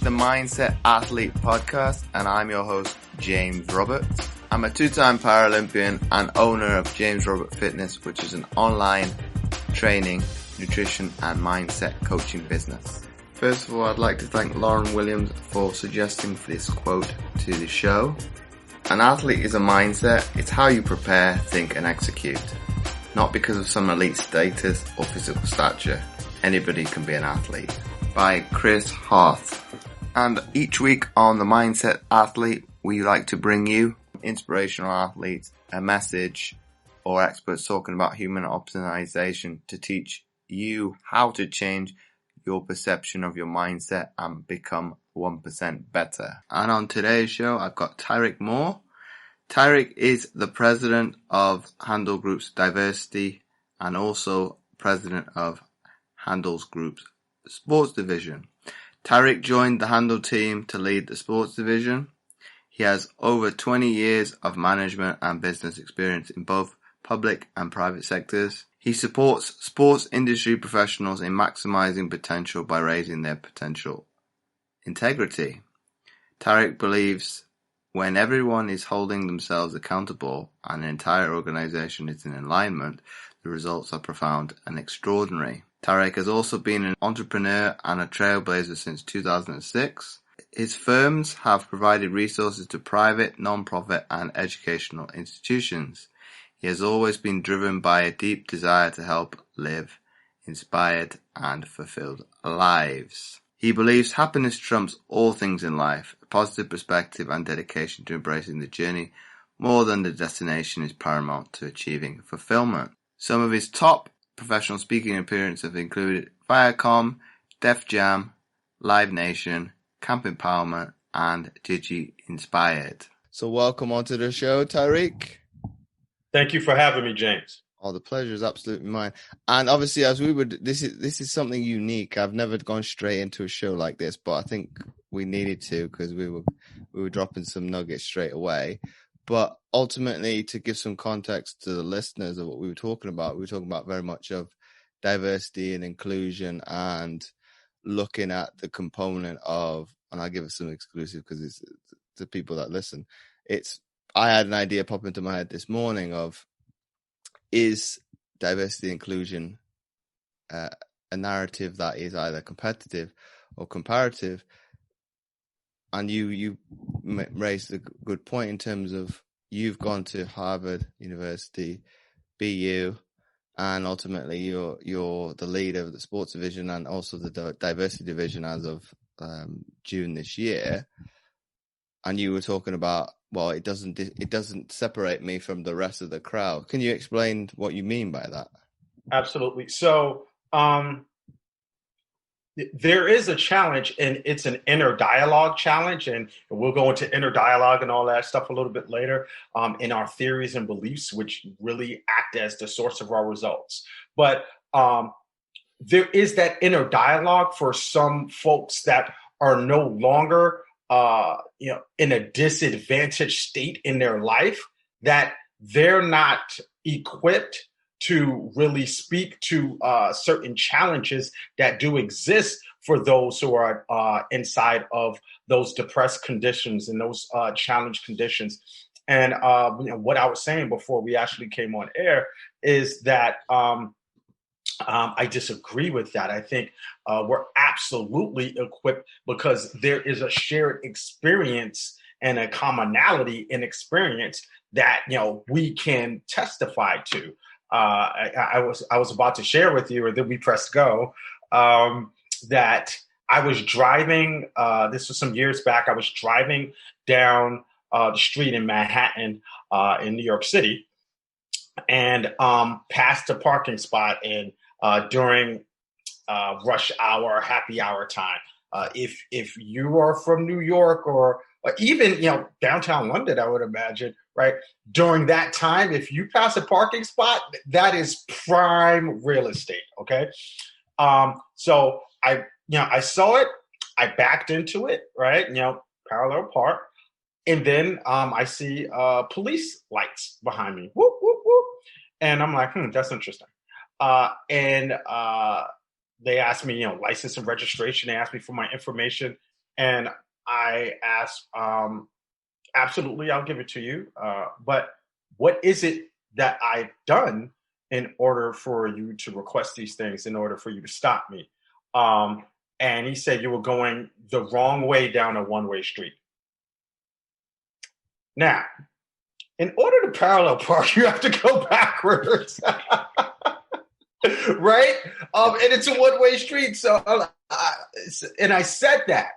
the Mindset Athlete Podcast, and I'm your host, James Roberts. I'm a two-time Paralympian and owner of James Robert Fitness, which is an online training, nutrition and mindset coaching business. First of all, I'd like to thank Lauren Williams for suggesting this quote to the show. An athlete is a mindset. It's how you prepare, think and execute. Not because of some elite status or physical stature. Anybody can be an athlete. By Chris Harth. And each week on the Mindset Athlete, we like to bring you inspirational athletes, a message, or experts talking about human optimization to teach you how to change your perception of your mindset and become 1% better. And on today's show, I've got Tyreek Moore. Tyreek is the president of Handle Group's Diversity and also president of Handle's Group's Sports Division. Tyreek joined the Handle team to lead the sports division. He has over 20 years of management and business experience in both public and private sectors. He supports sports industry professionals in maximizing potential by raising their potential integrity. Tyreek believes when everyone is holding themselves accountable and an entire organization is in alignment, the results are profound and extraordinary. Tyreek has also been an entrepreneur and a trailblazer since 2006. His firms have provided resources to private, non-profit and educational institutions. He has always been driven by a deep desire to help live inspired and fulfilled lives. He believes happiness trumps all things in life. A positive perspective and dedication to embracing the journey more than the destination is paramount to achieving fulfillment. Some of his top professional speaking appearances have included Viacom, Def Jam, Live Nation, Camp Empowerment, and Digi Inspired. So welcome onto the show, Tyreek. Thank you for having me, James. Oh, the pleasure is absolutely mine. And obviously, as we would, this is something unique. I've never gone straight into a show like this, but I think we needed to because we were dropping some nuggets straight away. But ultimately, to give some context to the listeners of what we were talking about very much of diversity and inclusion and looking at the component of, and I'll give it some exclusive because it's the people that listen. I had an idea pop into my head this morning of, is diversity inclusion a narrative that is either competitive or comparative? And you raised a good point in terms of you've gone to Harvard University, BU, and ultimately you're the leader of the sports division and also the diversity division as of June this year. And you were talking about, well, it doesn't separate me from the rest of the crowd. Can you explain what you mean by that? Absolutely. So there is a challenge, and it's an inner dialogue challenge, and we'll go into inner dialogue and all that stuff a little bit later in our theories and beliefs, which really act as the source of our results. But there is that inner dialogue for some folks that are no longer in a disadvantaged state in their life, that they're not equipped to really speak to certain challenges that do exist for those who are inside of those depressed conditions and those challenged conditions. And what I was saying before we actually came on air is that I disagree with that. I think we're absolutely equipped because there is a shared experience and a commonality in experience that we can testify to. I was about to share with you, or then we press go, that I was driving. This was some years back. I was driving down the street in Manhattan, in New York City, and passed a parking spot in during rush hour, happy hour time. If you are from New York or even downtown London, I would imagine, right? During that time, if you pass a parking spot, that is prime real estate. Okay. So I saw it, I backed into it, right? Parallel park. And then I see police lights behind me. Whoop, whoop, whoop. And I'm like, that's interesting. And they asked me, license and registration. They asked me for my information. And I asked, absolutely, I'll give it to you. But what is it that I've done in order for you to request these things, in order for you to stop me? And he said, you were going the wrong way down a one-way street. Now, in order to parallel park, you have to go backwards. Right? And it's a one-way street. So, and I said that.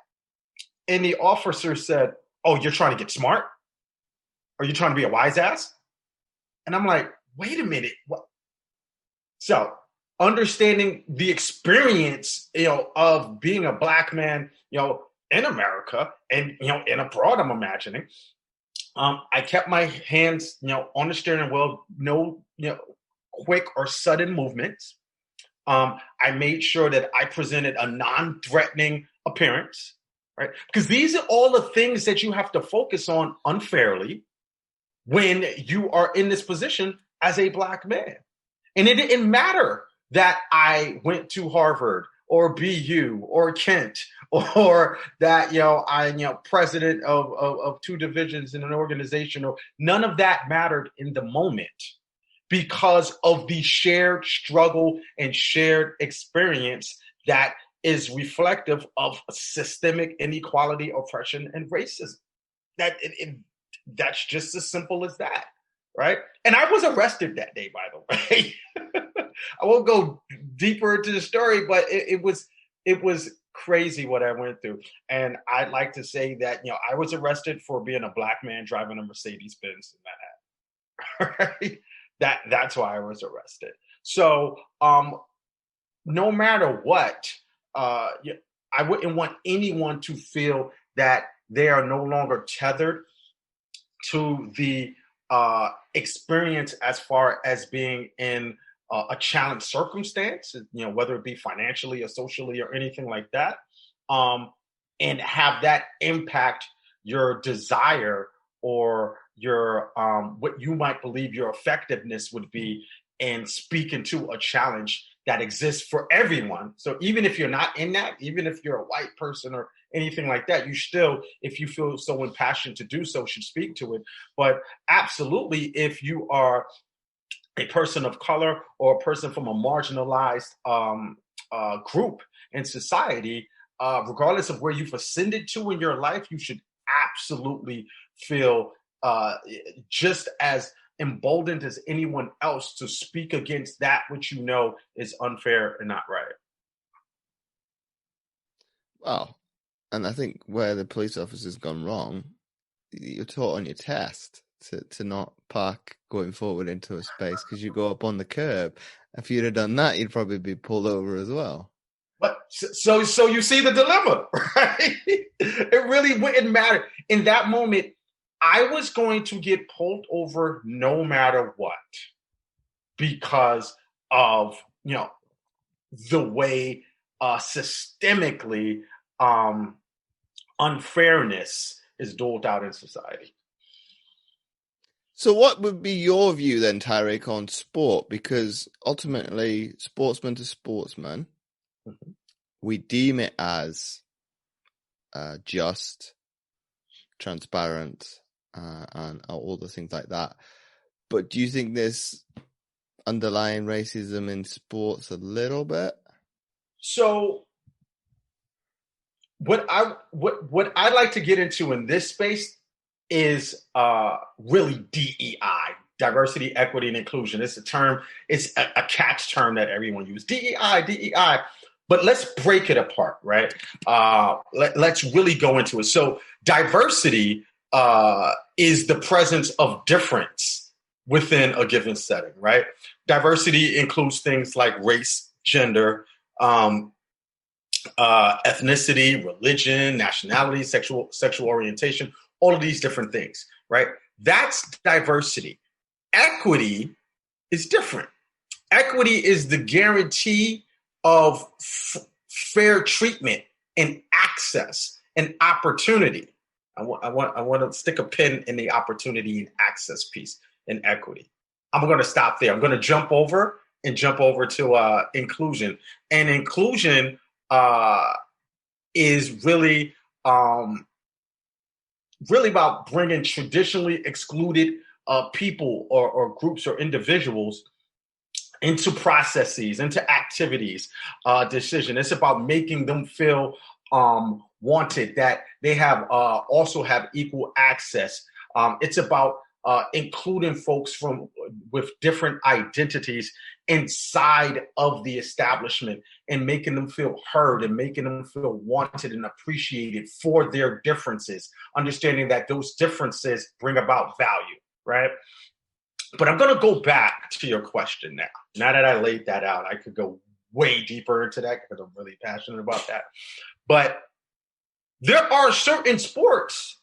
And the officer said, oh, you're trying to get smart? Are you trying to be a wise ass? And I'm like, wait a minute. What? So understanding the experience, of being a black man, in America and, in abroad, I'm imagining, I kept my hands, on the steering wheel, no, quick or sudden movements. I made sure that I presented a non-threatening appearance, right? Because these are all the things that you have to focus on unfairly when you are in this position as a black man. And it didn't matter that I went to Harvard or BU or Kent, or that, I'm president of two divisions in an organization, or none of that mattered in the moment, because of the shared struggle and shared experience that is reflective of systemic inequality, oppression, and racism. That's just as simple as that, right? And I was arrested that day, by the way. I won't go deeper into the story, but it was crazy what I went through. And I'd like to say that, I was arrested for being a black man driving a Mercedes-Benz in Manhattan. Right? That's why I was arrested. So no matter what, I wouldn't want anyone to feel that they are no longer tethered to the experience as far as being in a challenged circumstance, whether it be financially or socially or anything like that, and have that impact your desire or your what you might believe your effectiveness would be in speaking to a challenge that exists for everyone. So even if you're not in that, even if you're a white person or anything like that, you still, if you feel so impassioned to do so, should speak to it. But absolutely, if you are a person of color or a person from a marginalized group in society, regardless of where you've ascended to in your life, you should absolutely feel just as emboldened as anyone else to speak against that which you know is unfair and not right. Well, and I think where the police officer's gone wrong, you're taught on your test to not park going forward into a space because you go up on the curb. If you'd have done that, you'd probably be pulled over as well. But so you see the dilemma, right? It really wouldn't matter. In that moment, I was going to get pulled over no matter what, because of, the way systemically unfairness is doled out in society. So what would be your view then, Tyreek, on sport? Because ultimately, sportsman to sportsman, mm-hmm. we deem it as just, transparent, and all the things like that. But do you think there's underlying racism in sports a little bit? So what I'd like to get into in this space is really DEI, diversity, equity, and inclusion. It's a term, it's a catch term that everyone uses. DEI. But let's break it apart, right? Let's really go into it. So diversity is the presence of difference within a given setting, right? Diversity includes things like race, gender, ethnicity, religion, nationality, sexual orientation, all of these different things, right? That's diversity. Equity is different. Equity is the guarantee of fair treatment and access and opportunity. I want to stick a pin in the opportunity and access piece in equity. I'm going to stop there. I'm going to jump over to inclusion. And inclusion is really really about bringing traditionally excluded people or groups or individuals into processes, into activities, decision. It's about making them feel wanted, that they have also have equal access. It's about including folks with different identities inside of the establishment and making them feel heard and making them feel wanted and appreciated for their differences, understanding that those differences bring about value, right? But I'm going to go back to your question now. Now that I laid that out, I could go way deeper into that because I'm really passionate about that. But there are certain sports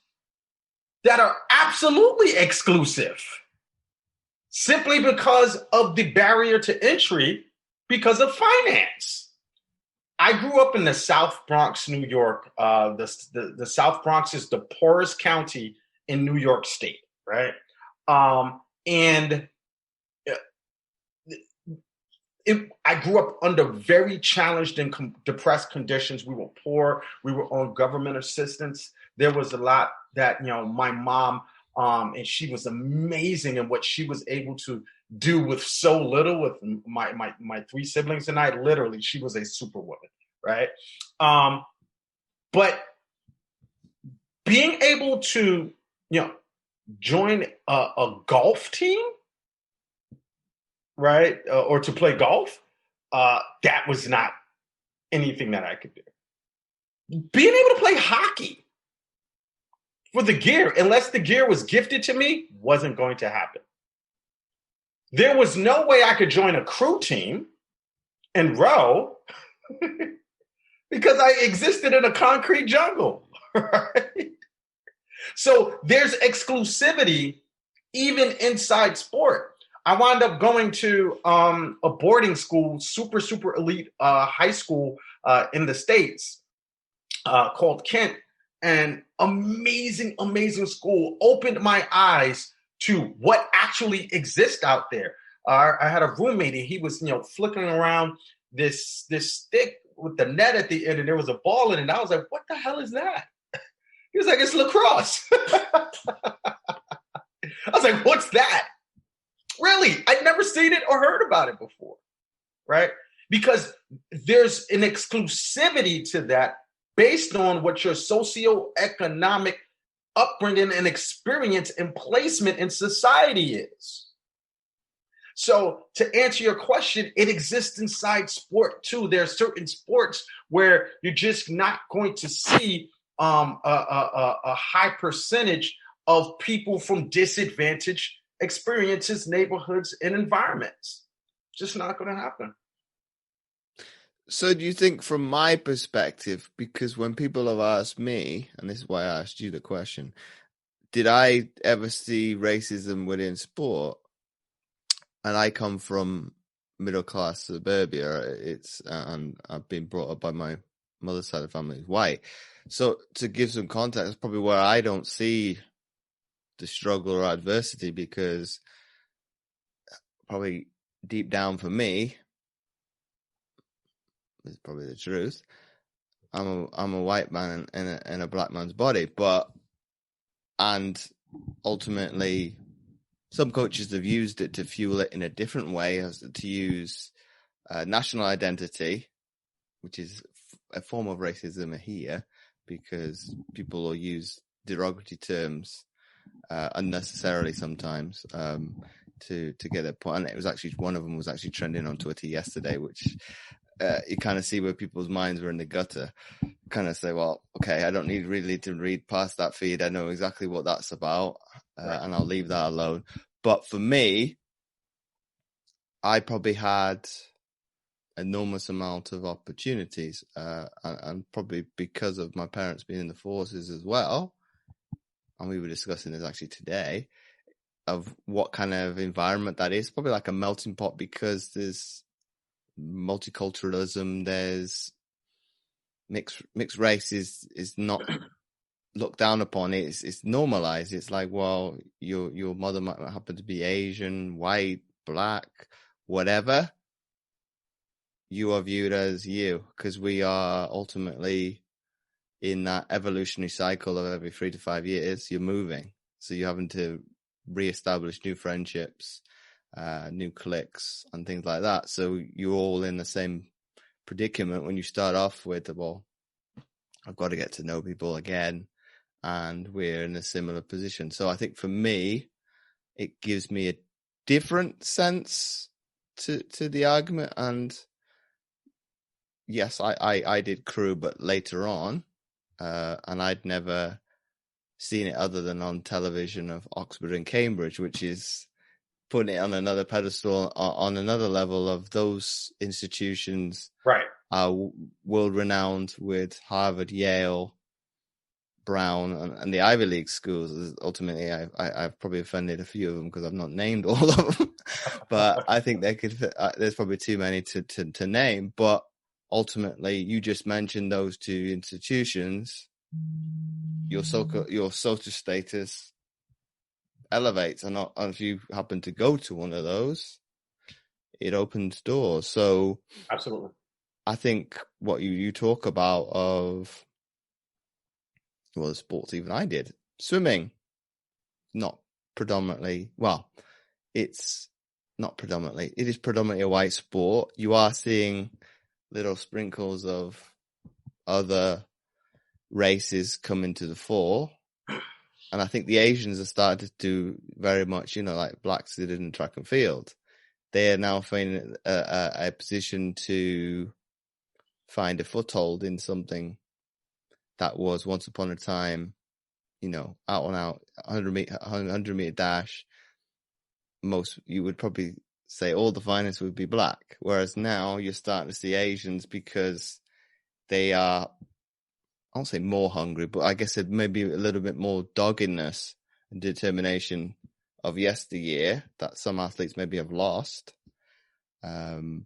that are absolutely exclusive simply because of the barrier to entry because of finance. I grew up in the South Bronx, New York. The South Bronx is the poorest county in New York State, right? And I grew up under very challenged and depressed conditions. We were poor. We were on government assistance. There was a lot that, my mom, and she was amazing in what she was able to do with so little with my three siblings and I. Literally, she was a superwoman, right? But being able to, join a golf team, right? Or to play golf, that was not anything that I could do. Being able to play hockey for the gear, unless the gear was gifted to me, wasn't going to happen. There was no way I could join a crew team and row because I existed in a concrete jungle, right? So there's exclusivity even inside sport. I wound up going to a boarding school, super elite high school in the States called Kent, and amazing school. Opened my eyes to what actually exists out there. I had a roommate, and he was flicking around this stick with the net at the end, and there was a ball in it. And I was like, "What the hell is that?" He was like, "It's lacrosse." I was like, "What's that?" Really, I'd never seen it or heard about it before, right? Because there's an exclusivity to that based on what your socioeconomic upbringing and experience and placement in society is. So to answer your question, it exists inside sport too. There are certain sports where you're just not going to see a high percentage of people from disadvantaged experiences, neighborhoods, and environments. Just not going to happen. So do you think, from my perspective, because when people have asked me, and this is why I asked you the question, did I ever see racism within sport? And I come from middle-class suburbia. And I've been brought up by my mother's side of the family is white. So to give some context, probably where I don't see the struggle or adversity, because probably deep down for me, is probably the truth, I'm a white man in a black man's body, and ultimately some coaches have used it to fuel it in a different way, as to use national identity, which is a form of racism here, because people will use derogatory terms unnecessarily sometimes to get their point. And it was actually, one of them was actually trending on Twitter yesterday, which you kind of see where people's minds were in the gutter. Kind of say, well, okay, I don't really to read past that feed. I know exactly what that's about, and I'll leave that alone. But for me, I probably had enormous amount of opportunities, and probably because of my parents being in the forces as well. And we were discussing this actually today, of what kind of environment that is. Probably like a melting pot, because there's multiculturalism, there's mixed race is not looked down upon. It's normalized. It's like, well, your mother might happen to be Asian, white, black, whatever. You are viewed as you, because we are ultimately in that evolutionary cycle of every 3 to 5 years, you're moving. So you're having to reestablish new friendships, new cliques and things like that. So you're all in the same predicament when you start off with, well, I've got to get to know people again, and we're in a similar position. So I think for me, it gives me a different sense to the argument. And yes, I did crew, but later on, and I'd never seen it other than on television of Oxford and Cambridge, which is putting it on another pedestal, on another level of those institutions, right? World renowned with Harvard, Yale, Brown, and the Ivy League schools. Ultimately, I've probably offended a few of them because I've not named all of them, but I think they could. There's probably too many to name. But ultimately, you just mentioned those two institutions. Your social status elevates, and if you happen to go to one of those, it opens doors. So absolutely, I think what you talk about of, well, the sports even I did, swimming, not predominantly, well, it's not predominantly, it is predominantly a white sport. You are seeing little sprinkles of other races come into the fore. And I think the Asians have started to do very much, like blacks did in track and field. They are now finding a position to find a foothold in something that was once upon a time, out and out 100 meter dash. Most, you would probably say all the finest would be black. Whereas now you're starting to see Asians because they are, I won't say more hungry, but I guess it maybe a little bit more doggedness and determination of yesteryear that some athletes maybe have lost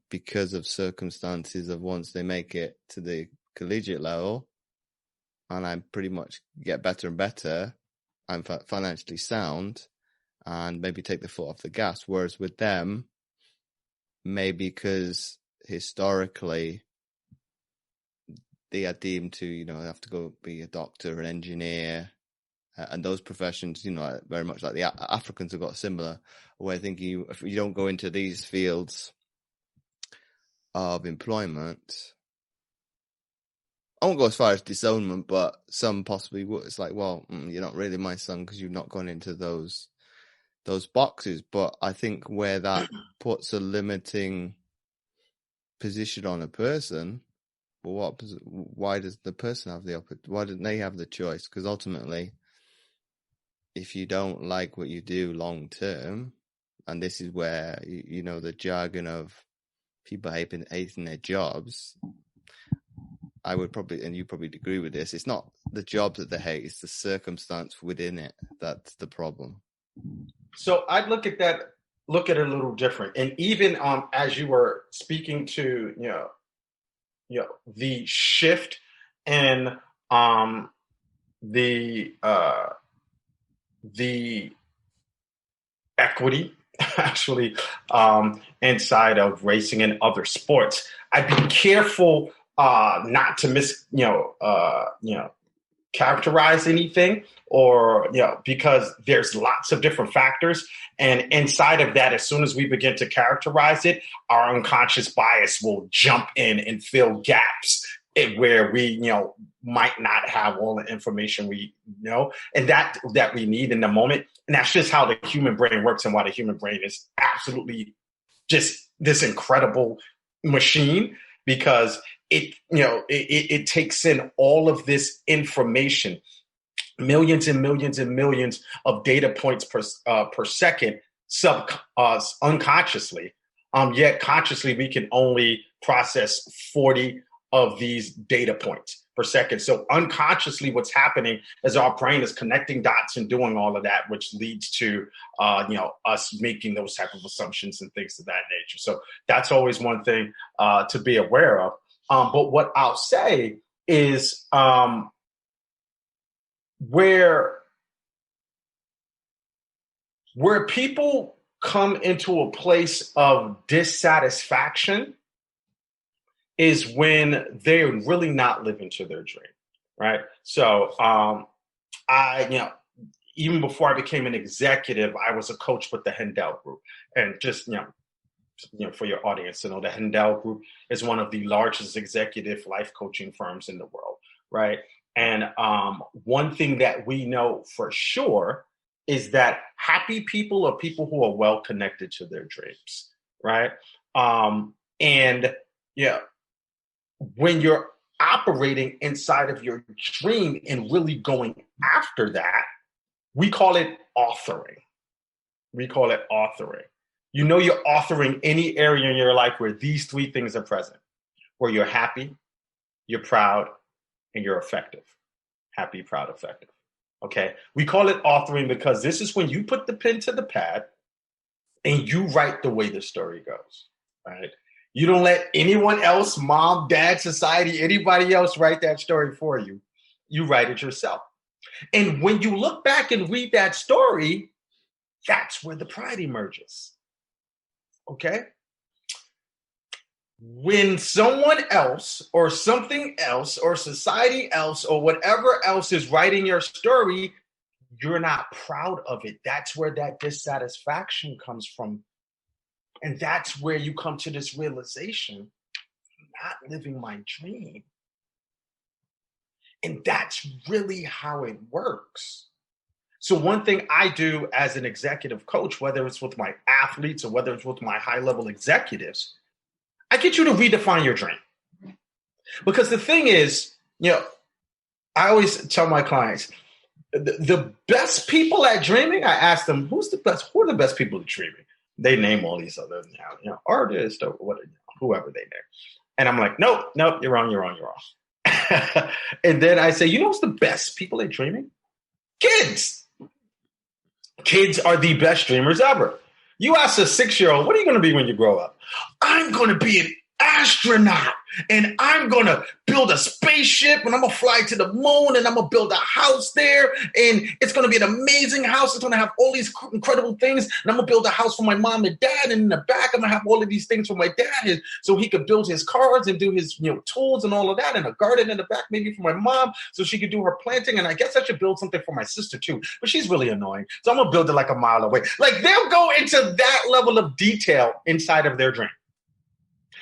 because of circumstances of once they make it to the collegiate level, and I pretty much get better and better, I'm financially sound, and maybe take the foot off the gas. Whereas with them, maybe because historically they are deemed to, have to go be a doctor, an engineer, and those professions, very much like the Africans have got a similar way of thinking. If you don't go into these fields of employment, I won't go as far as disownment, but some possibly would. It's like, well, you're not really my son because you've not gone into those boxes. But I think where that puts a limiting position on a person, well, why does the person have why didn't they have the choice? Because ultimately, if you don't like what you do long term, and this is where, the jargon of people hating their jobs, I would probably, and you probably agree with this, it's not the job that they hate, it's the circumstance within it that's the problem. So I'd look at it a little different. And even as you were speaking to, the shift in the equity actually inside of racing and other sports, I'd be careful not to characterize anything, or because there's lots of different factors, and inside of that, as soon as we begin to characterize it, our unconscious bias will jump in and fill gaps where we might not have all the information we know and that we need in the moment. And that's just how the human brain works, and why the human brain is absolutely just this incredible machine, because it takes in all of this information, millions and millions and millions of data points per second, unconsciously. Yet consciously, we can only process 40 of these data points per second. So unconsciously, what's happening is our brain is connecting dots and doing all of that, which leads to us making those type of assumptions and things of that nature. So that's always one thing to be aware of. But what I'll say is where people come into a place of dissatisfaction is when they're really not living to their dream, right? So even before I became an executive, I was a coach with the Hendel Group. And just, for your audience to know, the Hendel Group is one of the largest executive life coaching firms in the world, right? And one thing that we know for sure is that happy people are people who are well connected to their dreams, right? And when you're operating inside of your dream and really going after that, we call it authoring. You're authoring any area in your life where these three things are present, where you're happy, you're proud, and you're effective. Happy, proud, effective. Okay. We call it authoring because this is when you put the pen to the pad and you write the way the story goes, right? You don't let anyone else, mom, dad, society, anybody else write that story for you. You write it yourself. And when you look back and read that story, that's where the pride emerges. Okay? When someone else or something else or society else or whatever else is writing your story, you're not proud of it. That's where that dissatisfaction comes from. And that's where you come to this realization, I'm not living my dream. And that's really how it works. So one thing I do as an executive coach, whether it's with my athletes or whether it's with my high-level executives, I get you to redefine your dream. Because the thing is, I always tell my clients, the best people at dreaming, I ask them, who are the best people at dreaming? They name all these other artists or whatever, whoever they name. And I'm like, nope, you're wrong. And then I say, who's the best people at dreaming? Kids. Kids are the best dreamers ever. You ask a 6-year-old, what are you going to be when you grow up? I'm going to be an astronaut, and I'm going to build a spaceship, and I'm going to fly to the moon, and I'm going to build a house there, and it's going to be an amazing house. It's going to have all these incredible things, and I'm going to build a house for my mom and dad, and in the back, I'm going to have all of these things for my dad, so he could build his cars and do his tools and all of that, and a garden in the back maybe for my mom, so she could do her planting, and I guess I should build something for my sister too, but she's really annoying, so I'm going to build it like a mile away. Like, they'll go into that level of detail inside of their dream.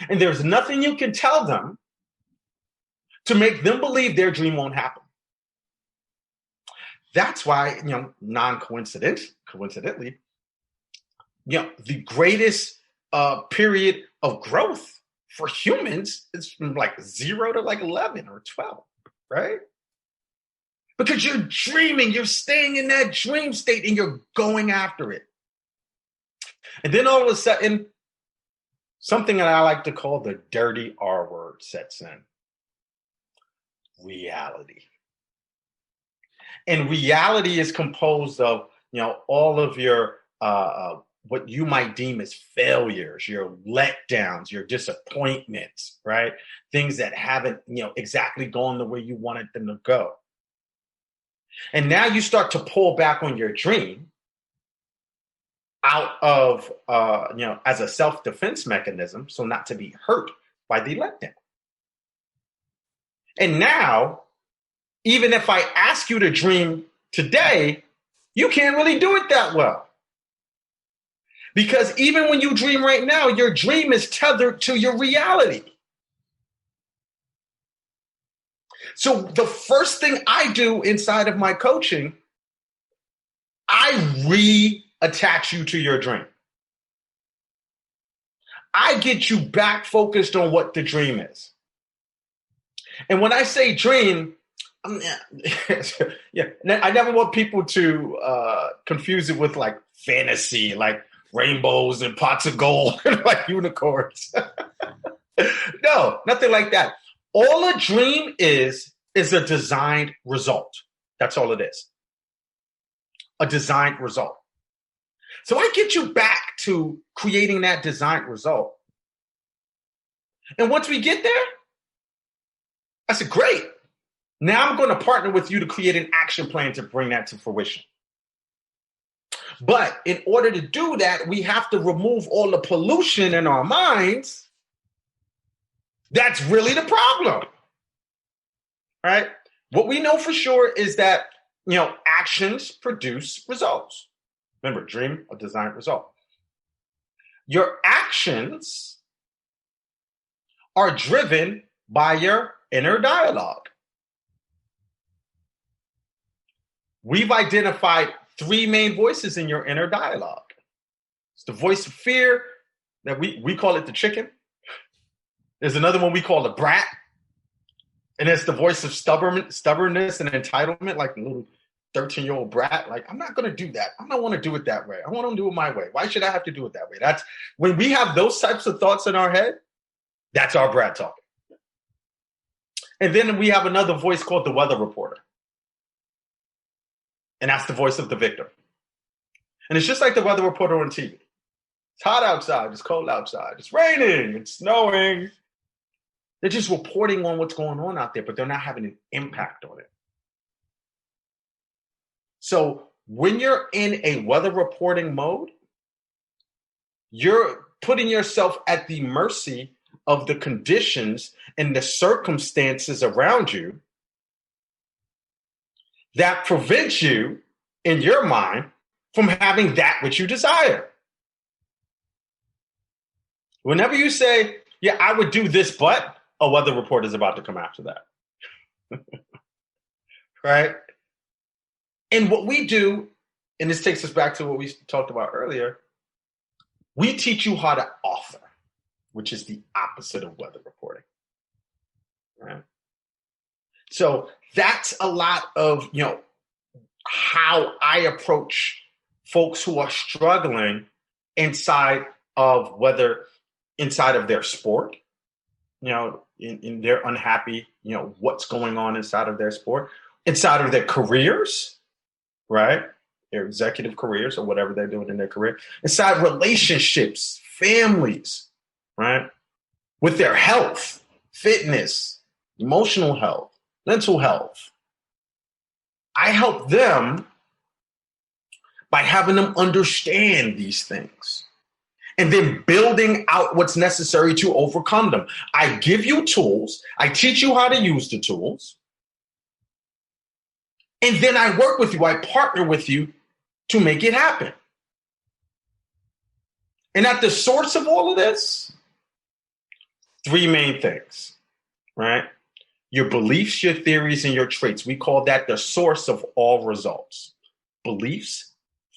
And there's nothing you can tell them to make them believe their dream won't happen. That's why, coincidentally, the greatest period of growth for humans is from like 0 to like 11 or 12, right? Because you're dreaming, you're staying in that dream state and you're going after it. And then all of a sudden, something that I like to call the dirty R word sets in. Reality. And reality is composed of, all of your, what you might deem as failures, your letdowns, your disappointments, right? Things that haven't, exactly gone the way you wanted them to go. And now you start to pull back on your dream out of, as a self-defense mechanism, so not to be hurt by the letdown. And now, even if I ask you to dream today, you can't really do it that well. Because even when you dream right now, your dream is tethered to your reality. So the first thing I do inside of my coaching, I reattach you to your dream. I get you back focused on what the dream is. And when I say dream, I never want people to confuse it with like fantasy, like rainbows and pots of gold, like unicorns. No, nothing like that. All a dream is a designed result. That's all it is. A designed result. So I get you back to creating that designed result. And once we get there, I said, great. Now I'm going to partner with you to create an action plan to bring that to fruition. But in order to do that, we have to remove all the pollution in our minds. That's really the problem, right? What we know for sure is that, actions produce results. Remember, dream, a desired result. Your actions are driven by your inner dialogue. We've identified 3 main voices in your inner dialogue. It's the voice of fear, that we call it the chicken. There's another one we call the brat. And it's the voice of stubbornness and entitlement, like a little 13-year-old brat. Like, I'm not going to do that. I don't want to do it that way. I want to do it my way. Why should I have to do it that way? That's when we have those types of thoughts in our head, that's our brat talking. And then we have another voice called the weather reporter. And that's the voice of the victim. And it's just like the weather reporter on TV. It's hot outside. It's cold outside. It's raining. It's snowing. They're just reporting on what's going on out there, but they're not having an impact on it. So when you're in a weather reporting mode, you're putting yourself at the mercy of the conditions and the circumstances around you that prevent you, in your mind, from having that which you desire. Whenever you say, yeah, I would do this, but a weather report is about to come after that. Right? And what we do, and this takes us back to what we talked about earlier, we teach you how to author, which is the opposite of weather reporting. Right? So that's a lot of, how I approach folks who are struggling inside of their sport, in they're unhappy, what's going on inside of their sport, inside of their careers, right? Their executive careers or whatever they're doing in their career, inside relationships, families, right? With their health, fitness, emotional health, mental health. I help them by having them understand these things and then building out what's necessary to overcome them. I give you tools. I teach you how to use the tools. And then I work with you. I partner with you to make it happen. And at the source of all of this, 3 main things, right? Your beliefs, your theories, and your traits. We call that the source of all results. Beliefs,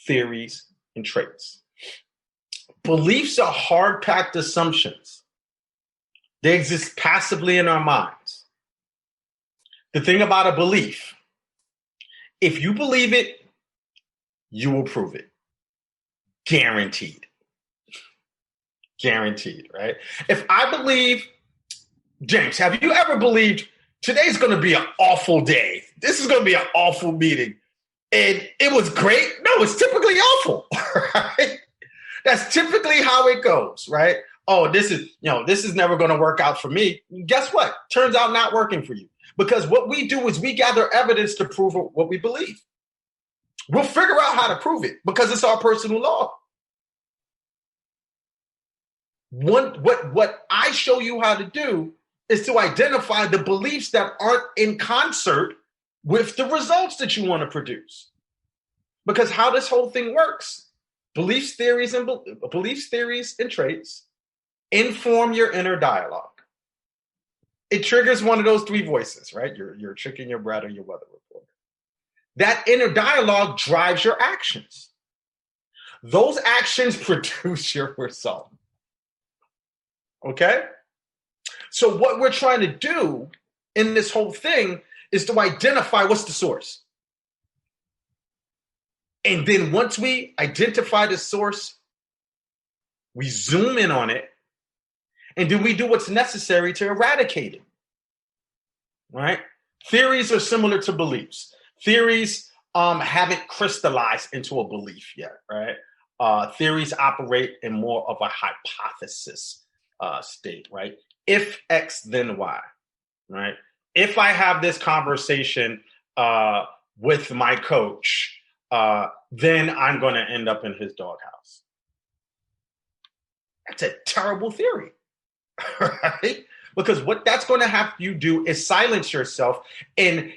theories, and traits. Beliefs are hard-packed assumptions. They exist passively in our minds. The thing about a belief, if you believe it, you will prove it. Guaranteed. Guaranteed, right? If I believe, James, have you ever believed today's going to be an awful day? This is going to be an awful meeting. And it was great? No, it's typically awful, right? That's typically how it goes, right? Oh, this is never going to work out for me. Guess what? Turns out not working for you. Because what we do is we gather evidence to prove what we believe. We'll figure out how to prove it because it's our personal law. What I show you how to do is to identify the beliefs that aren't in concert with the results that you want to produce. Because how this whole thing works, beliefs, theories, and traits inform your inner dialogue. It triggers one of those 3 voices, right? Your chicken, your brat, or your weather reporter. That inner dialogue drives your actions. Those actions produce your result. Okay? So what we're trying to do in this whole thing is to identify what's the source. And then once we identify the source, we zoom in on it, and then we do what's necessary to eradicate it. Right? Theories are similar to beliefs. Theories haven't crystallized into a belief yet, right? Theories operate in more of a hypothesis state, right? If X, then Y, right? If I have this conversation with my coach, then I'm going to end up in his doghouse. That's a terrible theory, right? Because what that's going to have you do is silence yourself and,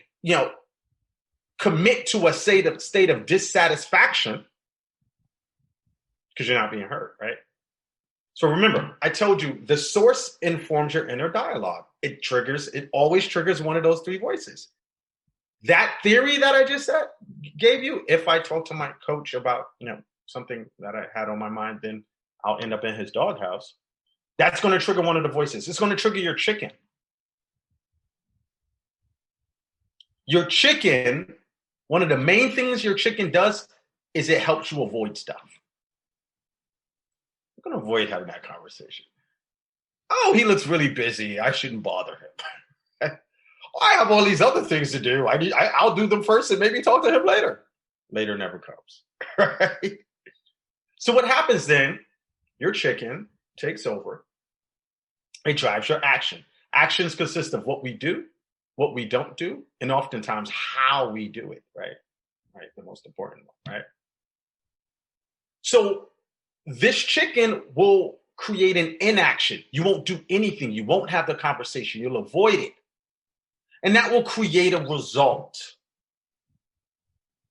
commit to a state of dissatisfaction because you're not being heard, right? So remember, I told you the source informs your inner dialogue. It always triggers one of those three voices. That theory that I just gave you, if I talk to my coach about, something that I had on my mind, then I'll end up in his doghouse. That's going to trigger one of the voices. It's going to trigger your chicken. Your chicken, one of the main things your chicken does is it helps you avoid stuff. I'm going to avoid having that conversation. Oh, he looks really busy. I shouldn't bother him. I have all these other things to do. I'll do them first and maybe talk to him later. Later never comes. Right? So what happens then? Your chicken takes over. It drives your action. Actions consist of what we do, what we don't do, and oftentimes how we do it, right? Right, the most important one, right? So this chicken will create an inaction. You won't do anything. You won't have the conversation. You'll avoid it. And that will create a result.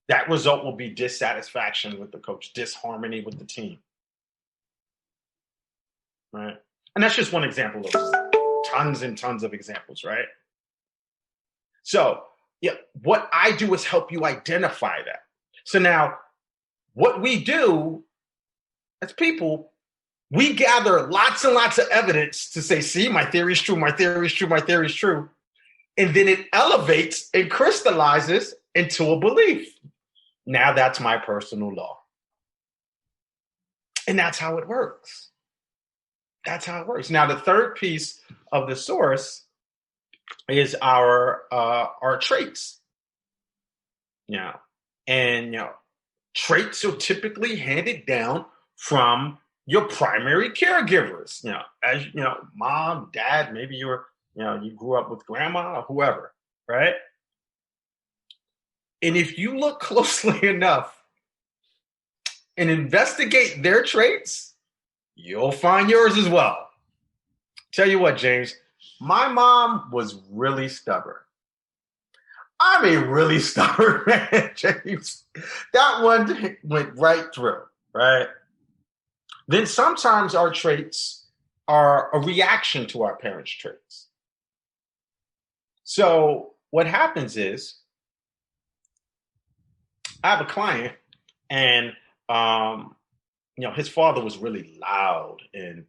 That result will be dissatisfaction with the coach, disharmony with the team. Right? And that's just one example of tons and tons of examples, right? So, what I do is help you identify that. So now, what we do as people, we gather lots and lots of evidence to say, see, my theory is true, my theory is true, my theory is true. And then it elevates and crystallizes into a belief. Now that's my personal law. And that's how it works. That's how it works. Now, the third piece of the source is our traits. And traits are typically handed down from your primary caregivers. As mom, dad, maybe you grew up with grandma or whoever, right? And if you look closely enough and investigate their traits, you'll find yours as well. Tell you what, James, my mom was really stubborn. I'm a really stubborn man, James. That one went right through, right? Then sometimes our traits are a reaction to our parents' traits. So what happens is, I have a client, and his father was really loud and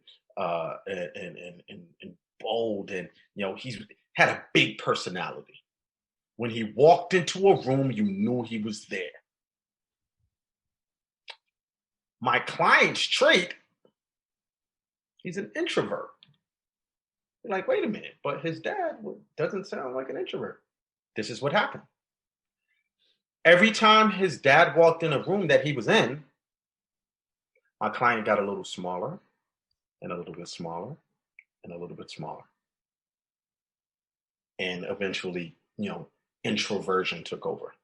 bold, and he had a big personality. When he walked into a room, you knew he was there. My client's trait, he's an introvert. You're like, wait a minute, but his dad doesn't sound like an introvert. This is what happened. Every time his dad walked in a room that he was in, my client got a little smaller and a little bit smaller and a little bit smaller. And eventually, introversion took over.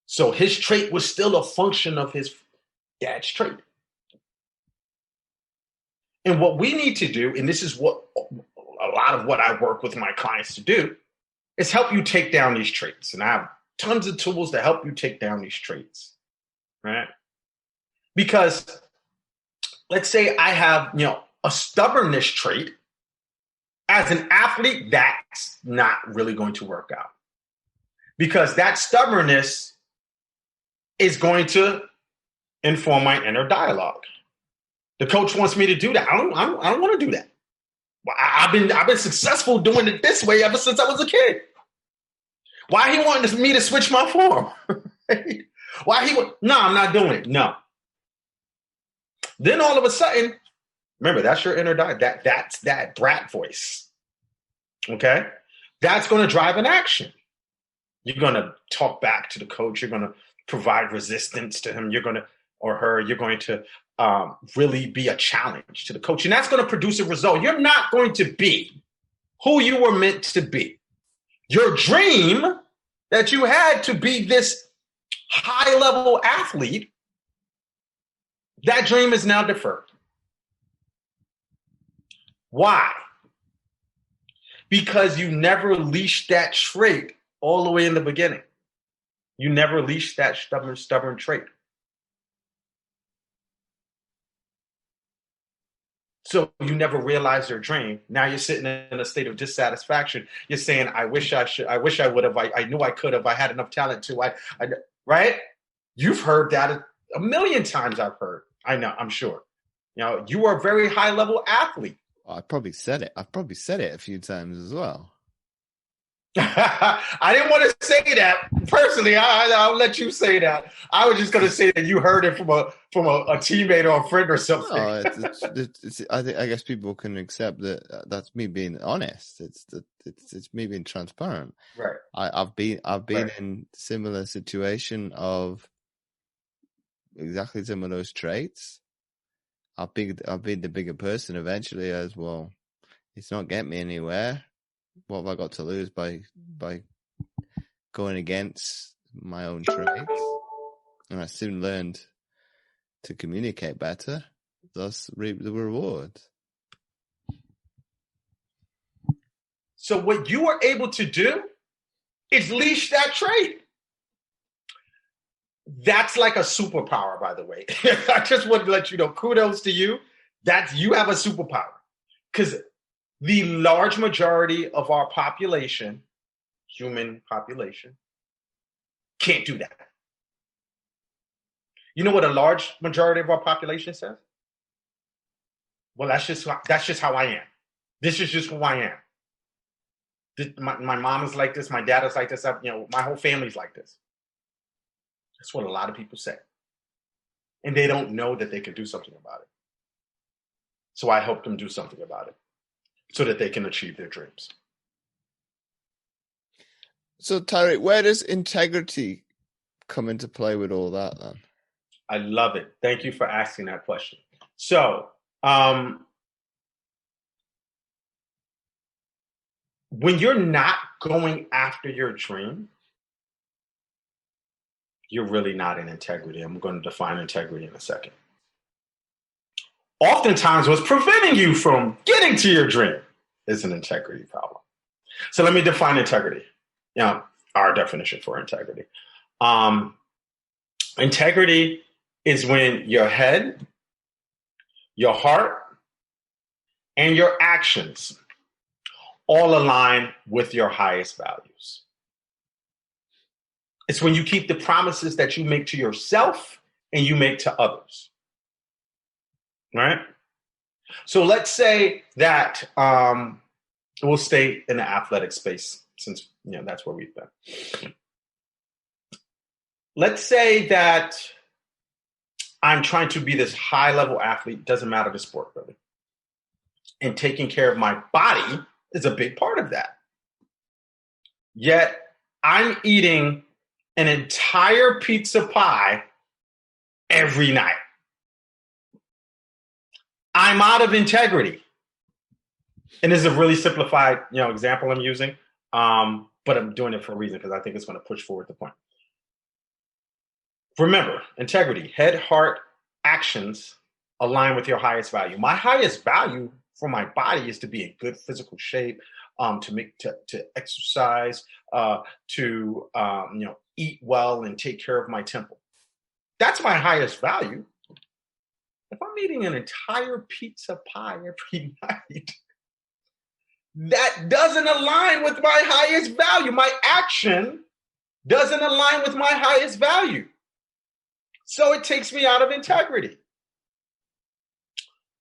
So his trait was still a function of his dad's trait. And what we need to do, and this is what a lot of what I work with my clients to do, is help you take down these traits. And I have tons of tools to help you take down these traits, right? Because let's say I have, a stubbornness trait. As an athlete, that's not really going to work out. Because that stubbornness is going to inform my inner dialogue. The coach wants me to do that. I don't want to do that. I've been successful doing it this way ever since I was a kid. Why he wanted me to switch my form? No, I'm not doing it. No. Then all of a sudden, remember, that's your inner dialogue. That's that brat voice. Okay? That's going to drive an action. You're going to talk back to the coach. You're going to provide resistance to him. You're going to, or her, you're going to really be a challenge to the coach. And that's going to produce a result. You're not going to be who you were meant to be. Your dream that you had to be this high-level athlete, that dream is now deferred. Why? because you never leashed that trait all the way in the beginning. You never leashed that stubborn trait. So you never realized your dream. Now you're sitting in a state of dissatisfaction. You're saying, I wish I would have, I knew I could have, I had enough talent to, right? You've heard that a million times. I've heard. I know, I'm sure. You are a very high level athlete. I probably said it. I've probably said it a few times as well. I didn't want to say that personally. I'll let you say that. I was just going to say that you heard it from a teammate or a friend or something. No, I guess people can accept that. That's me being honest. It's me being transparent. Right. I've been right. in similar situation of exactly some of those traits. I've been the bigger person eventually as well. It's not getting me anywhere. What have I got to lose by going against my own traits? And I soon learned to communicate better, thus reap the reward. So what you were able to do is leash that trait. That's like a superpower, by the way. I just want to let you know, kudos to you. You have a superpower. Because the large majority of our population, human population, can't do that. You know what a large majority of our population says? Well, that's just how I am. This is just who I am. My mom is like this. My dad is like this. My whole family's like this. That's what a lot of people say. And they don't know that they can do something about it. So I help them do something about it so that they can achieve their dreams. So, Tyreek, where does integrity come into play with all that then? I love it. Thank you for asking that question. So, when you're not going after your dream, you're really not in integrity. I'm going to define integrity in a second. Oftentimes, what's preventing you from getting to your dream is an integrity problem. So let me define integrity. Our definition for integrity. Integrity is when your head, your heart, and your actions all align with your highest values. It's when you keep the promises that you make to yourself and you make to others. Right? So let's say that we'll stay in the athletic space since that's where we've been. Let's say that I'm trying to be this high-level athlete, doesn't matter the sport really. And taking care of my body is a big part of that. Yet I'm eating an entire pizza pie every night. I'm out of integrity. And this is a really simplified, example I'm using, but I'm doing it for a reason because I think it's going to push forward the point. Remember, integrity, head, heart, actions align with your highest value. My highest value for my body is to be in good physical shape, to exercise, to eat well and take care of my temple. That's my highest value. If I'm eating an entire pizza pie every night, that doesn't align with my highest value. My action doesn't align with my highest value. So it takes me out of integrity.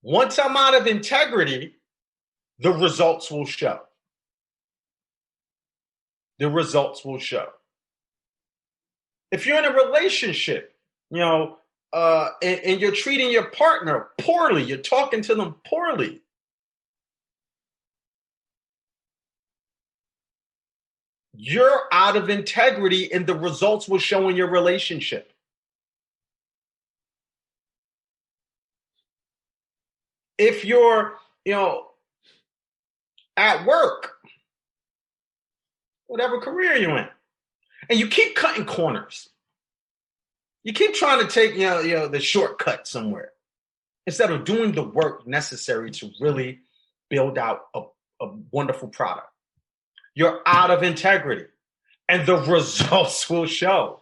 Once I'm out of integrity, the results will show. The results will show. If you're in a relationship, and you're treating your partner poorly, you're talking to them poorly, you're out of integrity and the results will show in your relationship. If you're, at work, whatever career you're in, and you keep cutting corners, you keep trying to take, the shortcut somewhere instead of doing the work necessary to really build out a wonderful product. you're out of integrity. And the results will show.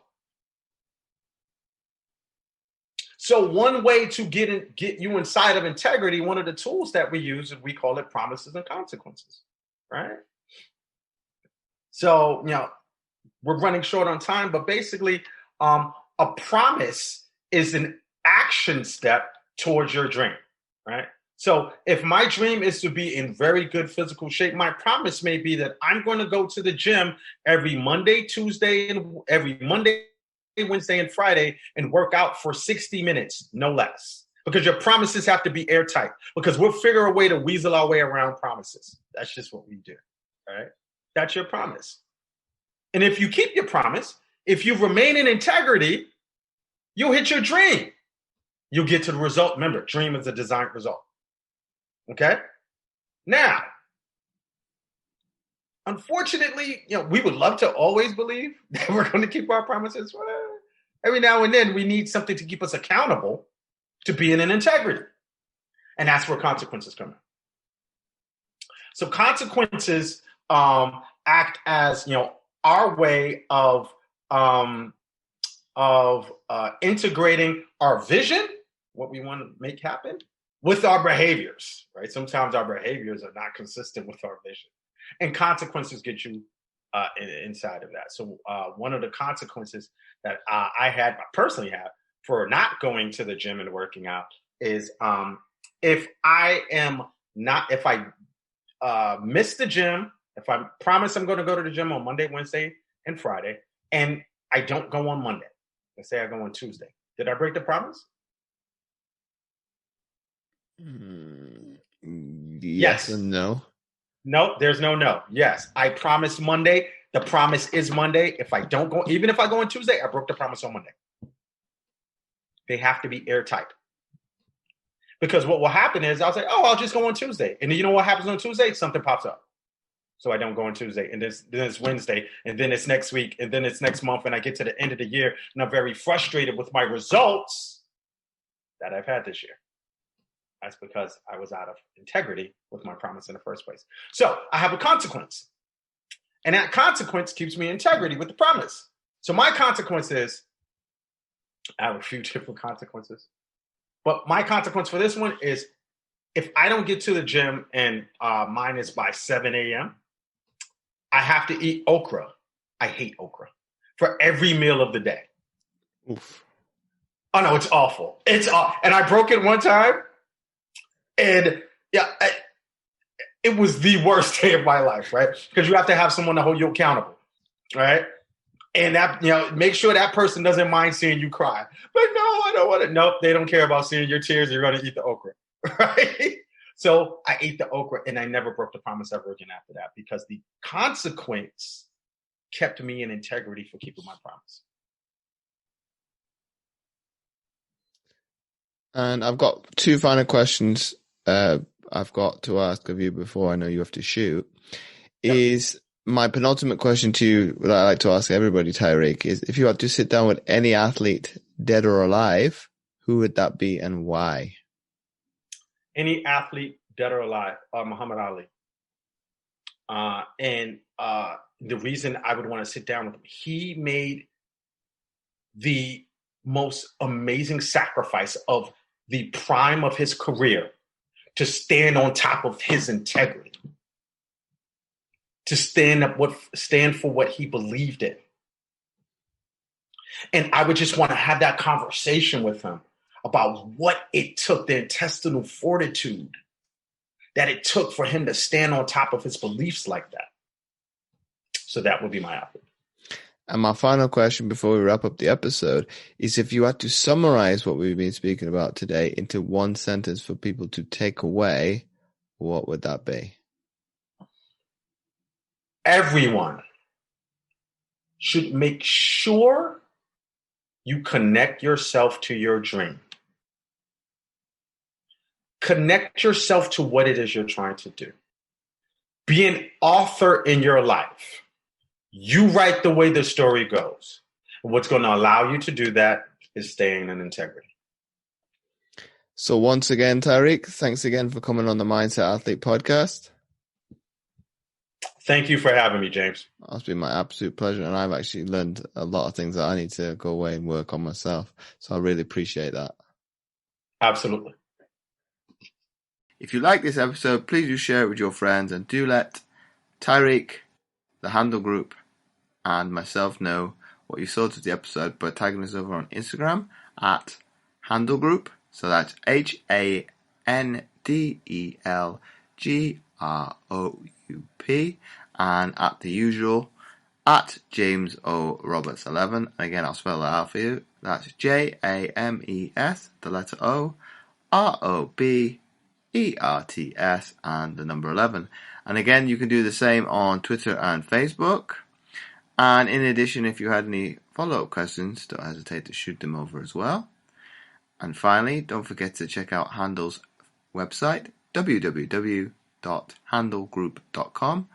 So one way to get you inside of integrity, one of the tools that we use, is we call it promises and consequences, right? So, we're running short on time, but basically, a promise is an action step towards your dream, right? So if my dream is to be in very good physical shape, my promise may be that I'm going to go to the gym every Monday, Tuesday, and every Monday, Wednesday, and Friday and work out for 60 minutes, no less. Because your promises have to be airtight, because we'll figure a way to weasel our way around promises. That's just what we do, right? That's your promise. And if you keep your promise, if you remain in integrity, you'll hit your dream. You'll get to the result. Remember, dream is a designed result. Okay? Now, unfortunately, we would love to always believe that we're going to keep our promises. Every now and then, we need something to keep us accountable to being in integrity. And that's where consequences come in. So consequences act as, our way of integrating our vision, what we want to make happen, with our behaviors, right? Sometimes our behaviors are not consistent with our vision, and consequences get you inside of that. So one of the consequences that I personally have for not going to the gym and working out is if I miss the gym, if I promise I'm going to go to the gym on Monday, Wednesday, and Friday, and I don't go on Monday, let's say I go on Tuesday, did I break the promise? Yes and no. No, there's no. Yes, I promised Monday. The promise is Monday. If I don't go, even if I go on Tuesday, I broke the promise on Monday. They have to be airtight. Because what will happen is I'll say, I'll just go on Tuesday. And then you know what happens on Tuesday? Something pops up. So I don't go on Tuesday. And then it's Wednesday. And then it's next week. And then it's next month. And I get to the end of the year. And I'm very frustrated with my results that I've had this year. That's because I was out of integrity with my promise in the first place. So I have a consequence. And that consequence keeps me in integrity with the promise. So my consequence is, I have a few different consequences. But my consequence for this one is, if I don't get to the gym and mine is by 7 a.m., I have to eat okra. I hate okra for every meal of the day. Oof. Oh, no, it's awful. It's awful. And I broke it one time. And it was the worst day of my life, right? Because you have to have someone to hold you accountable, right? And that, make sure that person doesn't mind seeing you cry. But no, I don't want to. Nope, they don't care about seeing your tears. You're going to eat the okra, right? So I ate the okra, and I never broke the promise ever again after that, because the consequence kept me in integrity for keeping my promise. And I've got two final questions I've got to ask of you before I know you have to shoot. Yep. Is my penultimate question to you, that I like to ask everybody, Tyreek, is if you had to sit down with any athlete, dead or alive, who would that be and why? Any athlete, dead or alive, Muhammad Ali. And the reason I would want to sit down with him, he made the most amazing sacrifice of the prime of his career to stand on top of his integrity, to stand for what he believed in. And I would just want to have that conversation with him about what it took, the intestinal fortitude that it took for him to stand on top of his beliefs like that. So that would be my athlete. And my final question before we wrap up the episode is, if you had to summarize what we've been speaking about today into one sentence for people to take away, what would that be? Everyone should make sure you connect yourself to your dream. Connect yourself to what it is you're trying to do. Be an author in your life. You write the way the story goes. And what's going to allow you to do that is staying in integrity. So once again, Tyreek, thanks again for coming on the Mindset Athlete podcast. Thank you for having me, James. It's been my absolute pleasure, and I've actually learned a lot of things that I need to go away and work on myself. So I really appreciate that. Absolutely. If you like this episode, please do share it with your friends, and do let Tyreek, the Handle Group, and myself know what you thought of the episode by tagging us over on Instagram at Handle Group. So that's HANDELGROUP, and at the usual at James O Roberts 11. Again, I'll spell that out for you. That's JAMES, the letter O, ROBERTS, and the number 11. And again, you can do the same on Twitter and Facebook. And in addition, if you had any follow-up questions, don't hesitate to shoot them over as well. And finally, don't forget to check out Handle's website, www.handlegroup.com.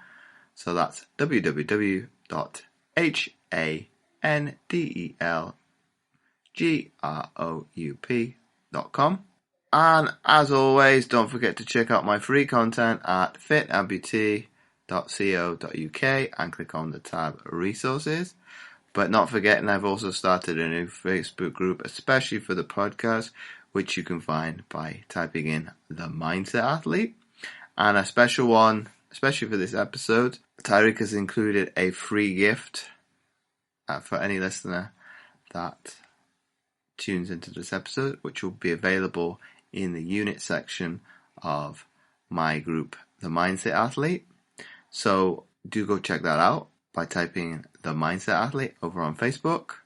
So that's www.handlegroup.com. And as always, don't forget to check out my free content at fitamputee.co.uk and click on the tab Resources. But not forgetting, I've also started a new Facebook group, especially for the podcast, which you can find by typing in The Mindset Athlete. And a special one, especially for this episode, Tyreek has included a free gift for any listener that tunes into this episode, which will be available in the unit section of my group, The Mindset Athlete. So do go check that out by typing The Mindset Athlete over on Facebook.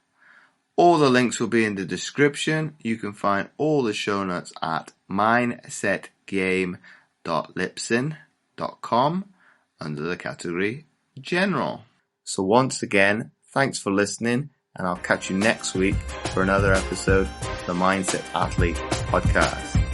All the links will be in the description. You can find all the show notes at mindsetgame.libsyn.com under the category General. So once again, thanks for listening, and I'll catch you next week for another episode of the Mindset Athlete podcast.